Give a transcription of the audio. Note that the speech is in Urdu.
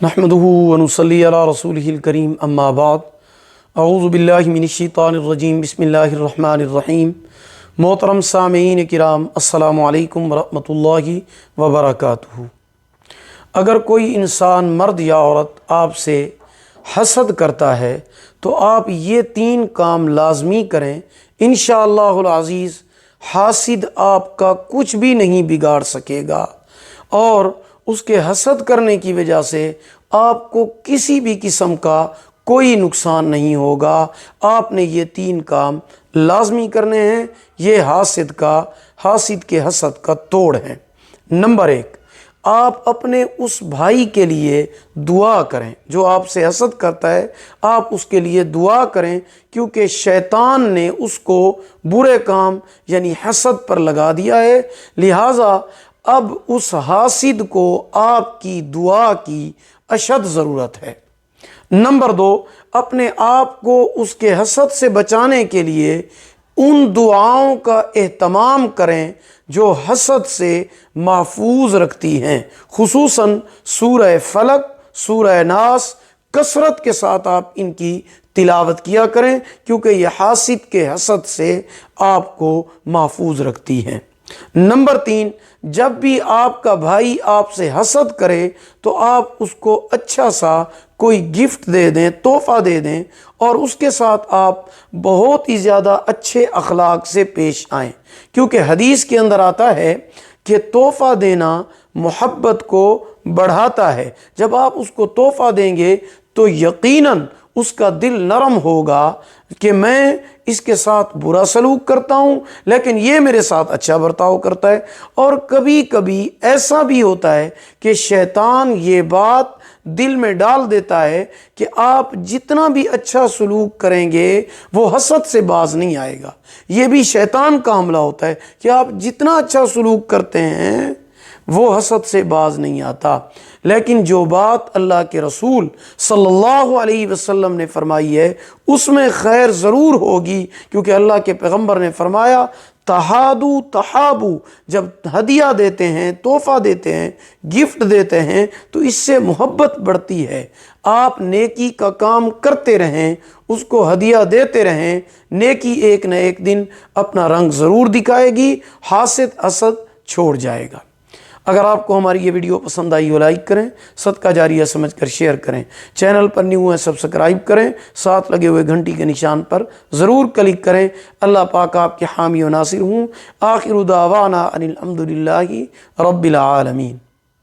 نحمدہ ونصلی علی رسولہ الکریم اما بعد اعوذ باللہ من الشیطان الرجیم بسم اللہ الرحمن الرحیم۔ محترم سامعین کرام، السلام علیکم ورحمۃ اللہ وبرکاتہ۔ اگر کوئی انسان مرد یا عورت آپ سے حسد کرتا ہے تو آپ یہ 3 کام لازمی کریں، انشاءاللہ العزیز حاسد آپ کا کچھ بھی نہیں بگاڑ سکے گا اور اس کے حسد کرنے کی وجہ سے آپ کو کسی بھی قسم کا کوئی نقصان نہیں ہوگا۔ آپ نے یہ 3 کام لازمی کرنے ہیں، یہ حاسد کے حسد کا توڑ ہے۔ نمبر 1، آپ اپنے اس بھائی کے لیے دعا کریں جو آپ سے حسد کرتا ہے، آپ اس کے لیے دعا کریں، کیونکہ شیطان نے اس کو برے کام یعنی حسد پر لگا دیا ہے، لہٰذا اب اس حاسد کو آپ کی دعا کی اشد ضرورت ہے۔ نمبر 2، اپنے آپ کو اس کے حسد سے بچانے کے لیے ان دعاؤں کا اہتمام کریں جو حسد سے محفوظ رکھتی ہیں، خصوصاً سورہ فلق، سورہ ناس، کثرت کے ساتھ آپ ان کی تلاوت کیا کریں، کیونکہ یہ حاسد کے حسد سے آپ کو محفوظ رکھتی ہیں۔ نمبر 3، جب بھی آپ کا بھائی آپ سے حسد کرے تو آپ اس کو اچھا سا کوئی گفٹ دے دیں، تحفہ دے دیں، اور اس کے ساتھ آپ بہت ہی زیادہ اچھے اخلاق سے پیش آئیں، کیونکہ حدیث کے اندر آتا ہے کہ تحفہ دینا محبت کو بڑھاتا ہے۔ جب آپ اس کو تحفہ دیں گے تو یقیناً اس کا دل نرم ہوگا کہ میں اس کے ساتھ برا سلوک کرتا ہوں لیکن یہ میرے ساتھ اچھا برتاؤ کرتا ہے۔ اور کبھی کبھی ایسا بھی ہوتا ہے کہ شیطان یہ بات دل میں ڈال دیتا ہے کہ آپ جتنا بھی اچھا سلوک کریں گے وہ حسد سے باز نہیں آئے گا۔ یہ بھی شیطان کا حملہ ہوتا ہے کہ آپ جتنا اچھا سلوک کرتے ہیں وہ حسد سے باز نہیں آتا۔ لیکن جو بات اللہ کے رسول صلی اللہ علیہ وسلم نے فرمائی ہے اس میں خیر ضرور ہوگی، کیونکہ اللہ کے پیغمبر نے فرمایا تحادو تحابو، جب ہدیہ دیتے ہیں، تحفہ دیتے ہیں، گفٹ دیتے ہیں تو اس سے محبت بڑھتی ہے۔ آپ نیکی کا کام کرتے رہیں، اس کو ہدیہ دیتے رہیں، نیکی ایک نہ ایک دن اپنا رنگ ضرور دکھائے گی، حسد چھوڑ جائے گا۔ اگر آپ کو ہماری یہ ویڈیو پسند آئی ہو لائک کریں، صدقہ جاریہ سمجھ کر شیئر کریں، چینل پر نیو ہیں سبسکرائب کریں، ساتھ لگے ہوئے گھنٹی کے نشان پر ضرور کلک کریں۔ اللہ پاک آپ کے حامی و ناصر ہوں۔ آخر دعوانا ان الحمد للہ رب العالمین۔